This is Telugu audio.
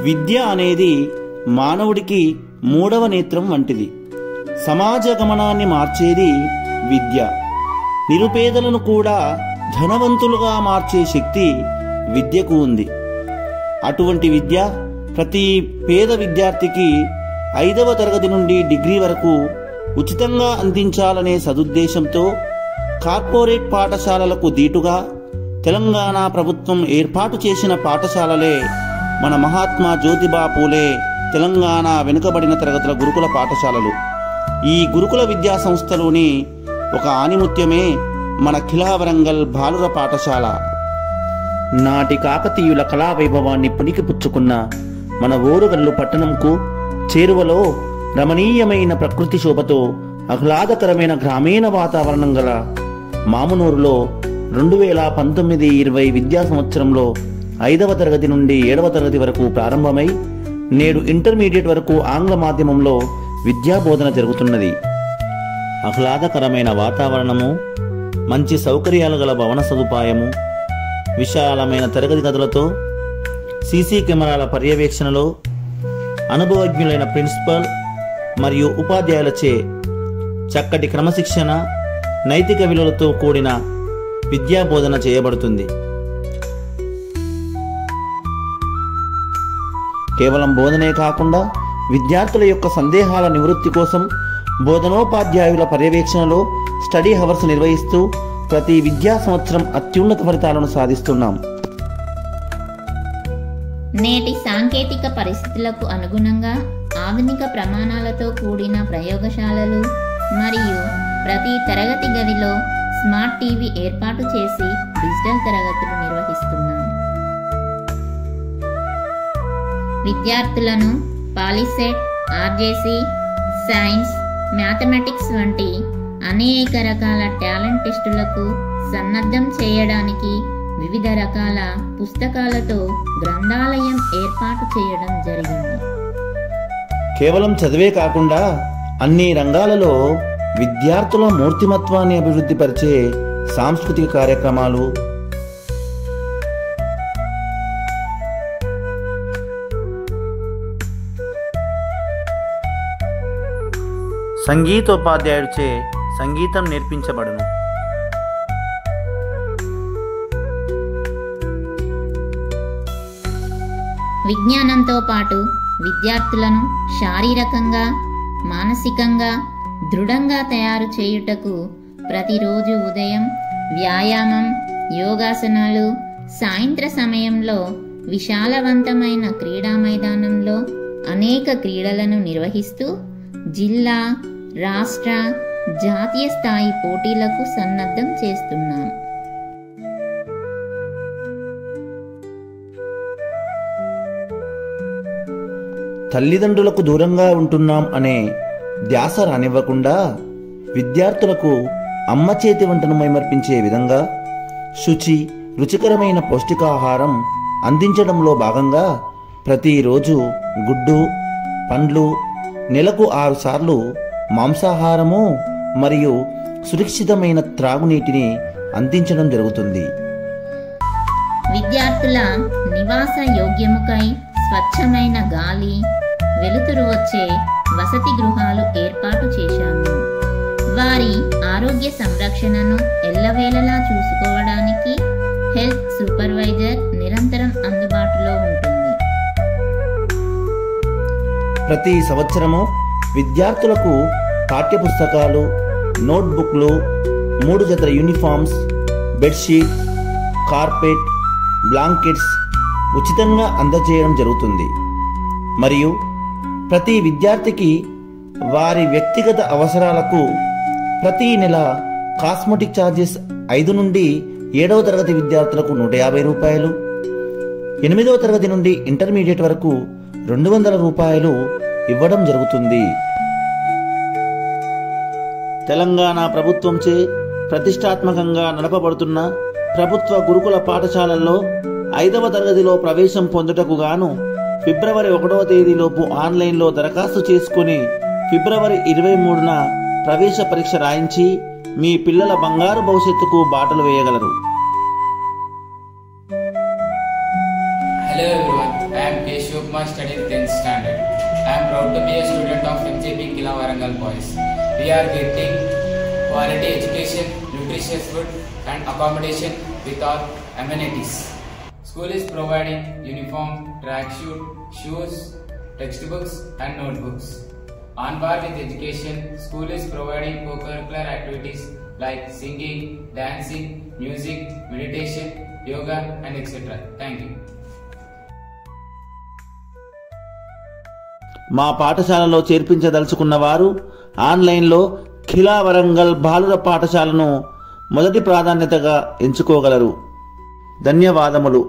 విద్య అనేది మానవుడికి మూడవ నేత్రం వంటిది. సమాజ గమనాన్ని మార్చేది విద్య. నిరుపేదలను కూడా ధనవంతులుగా మార్చే శక్తి విద్యకు ఉంది. అటువంటి విద్య ప్రతి పేద విద్యార్థికి 5వ తరగతి నుండి డిగ్రీ వరకు ఉచితంగా అందించాలనే సదుద్దేశంతో కార్పొరేట్ పాఠశాలలకు దీటుగా తెలంగాణ ప్రభుత్వం ఏర్పాటు చేసిన పాఠశాలలే మన మహాత్మా జ్యోతిబా పూలే తెలంగాణ వెనుకబడిన తరగతుల గురుకుల పాఠశాలలు. ఈ గురుకుల విద్యా సంస్థలోని ఒక ఆణిముత్యమే మన ఖిలా వరంగల్ బాలుర పాఠశాల. నాటి కాకతీయుల కళా వైభవాన్ని పుణికిపుచ్చుకున్న మన ఓరుగల్లు పట్టణంకు చేరువలో రమణీయమైన ప్రకృతి శోభతో ఆహ్లాదకరమైన గ్రామీణ వాతావరణం గల మామునూరులో 2019-20 విద్యా సంవత్సరంలో 5వ తరగతి నుండి 7వ తరగతి వరకు ప్రారంభమై నేడు ఇంటర్మీడియట్ వరకు ఆంగ్ల మాధ్యమంలో విద్యా బోధన జరుగుతున్నది. ఆహ్లాదకరమైన వాతావరణము, మంచి సౌకర్యాలు గల భవన సదుపాయము, విశాలమైన తరగతి గదులతో సీసీ కెమెరాల పర్యవేక్షణలో అనుభవజ్ఞులైన ప్రిన్సిపల్ మరియు ఉపాధ్యాయులచే చక్కటి క్రమశిక్షణ, నైతిక విలువలతో కూడిన విద్యా బోధన చేయబడుతుంది. కేవలం బోధనే కాకుండా విద్యార్థుల యొక్క సందేహాల నివృత్తి కోసం బోధనోపాధ్యాయుల పర్యవేక్షణలో స్టడీ హవర్స్ నిర్వహిస్తూ ప్రతి విద్యా సంవత్సరం అత్యున్నత ఫలితాలను సాధిస్తున్నాం. నేటి సాంకేతిక పరిస్థితులకు అనుగుణంగా ఆధునిక ప్రమాణాలతో కూడిన ప్రయోగశాలలు మరియు ప్రతి తరగతి గదిలో స్మార్ట్ టీవీ ఏర్పాటు చేసి డిజిటల్ తరగతులు నిర్వహిస్తున్నాం. విద్యార్థులను పాలిసెట్, ఆర్జేసీ, సైన్స్, మ్యాథమెటిక్స్ వంటి అనేక రకాల టాలెంట్ టెస్టులకు సన్నద్ధం చేయడానికి వివిధ రకాల పుస్తకాలతో గ్రంథాలయం ఏర్పాటు చేయడం జరిగింది. కేవలం చదివే కాకుండా అన్ని రంగాలలో విద్యార్థుల మూర్తిమత్వాన్ని అభివృద్ధిపరిచే సాంస్కృతిక కార్యక్రమాలు, సంగీతోపాధ్యాయుడిచే సంగీతం నేర్పించబడును. విజ్ఞానంతో పాటు విద్యార్థులను శారీరకంగా, మానసికంగా దృఢంగా తయారు చేయుటకు ప్రతిరోజు ఉదయం వ్యాయామం, యోగాసనాలు, సాయంత్ర సమయంలో విశాలవంతమైన క్రీడా మైదానంలో అనేక క్రీడలను నిర్వహిస్తూ జిల్లా, రాష్ట్ర, జాతీయ స్థాయి పోటీలకు సన్నద్ధం చేస్తున్నాం. తల్లిదండ్రులకు దూరంగా ఉంటున్నాం అనే ధ్యాస రానివ్వకుండా విద్యార్థులకు అమ్మ చేతి వంటను మైమర్పించే విధంగా శుచి, రుచికరమైన పౌష్టికాహారం అందించడంలో భాగంగా ప్రతిరోజు గుడ్డు, పండ్లు, నెలకు 6 సార్లు మాంసాహారము మరియు సురక్షితమైన త్రాగునీటిని అందించడం జరుగుతుంది. విద్యార్థుల నివాస యోగ్యముకై స్వచ్ఛమైన గాలి, వెలుతురు వచ్చే వసతి గృహాలు ఏర్పాటు చేశాము. వారి ఆరోగ్య సంరక్షణను ఎల్లవేళలా చూసుకోవడానికి హెల్త్ సూపర్వైజర్ నిరంతరం అందుబాటులో ఉంటుంది. ప్రతి సంవత్సరము విద్యార్థులకు పాఠ్యపుస్తకాలు, నోట్బుక్లు, 3 జతల యూనిఫామ్స్, బెడ్షీట్, కార్పెట్, బ్లాంకెట్స్ ఉచితంగా అందజేయడం జరుగుతుంది. మరియు ప్రతి విద్యార్థికి వారి వ్యక్తిగత అవసరాలకు ప్రతి నెల కాస్మెటిక్ ఛార్జెస్ 5 నుండి 7వ తరగతి విద్యార్థులకు 150 రూపాయలు, 8వ తరగతి నుండి ఇంటర్మీడియట్ వరకు 200 రూపాయలు ఇవ్వడం జరుగుతుంది. తెలంగాణ ప్రభుత్వంచే ప్రతిష్టాత్మకంగా నడపబడుతున్న ప్రభుత్వ గురుకుల పాఠశాలల్లో 5వ తరగతిలో ప్రవేశం పొందుటకు గాను ఫిబ్రవరి 1వ తేదీలోపు ఆన్లైన్లో దరఖాస్తు చేసుకుని ఫిబ్రవరి 23న ప్రవేశ పరీక్ష రాయించి మీ పిల్లల బంగారు భవిష్యత్తుకు బాటలు వేయగలరు. Hello everyone, I am K. Shivkumar. Kumar studying 10th standard. I am proud to be a student of MJP Kila Warangal Boys. We are getting quality education, nutritious food and accommodation with our amenities. School is providing uniform, tracksuit, shoes, textbooks and notebooks. On par with education, school is providing co-curricular activities like singing, dancing, music, meditation, yoga and etc. Thank you. మా పాఠశాలలో చేర్పించదలుచుకున్న వారు ఆన్లైన్లో ఖిలా వరంగల్ బాలుర పాఠశాలను మొదటి ప్రాధాన్యతగా ఎంచుకోగలరు. ధన్యవాదములు.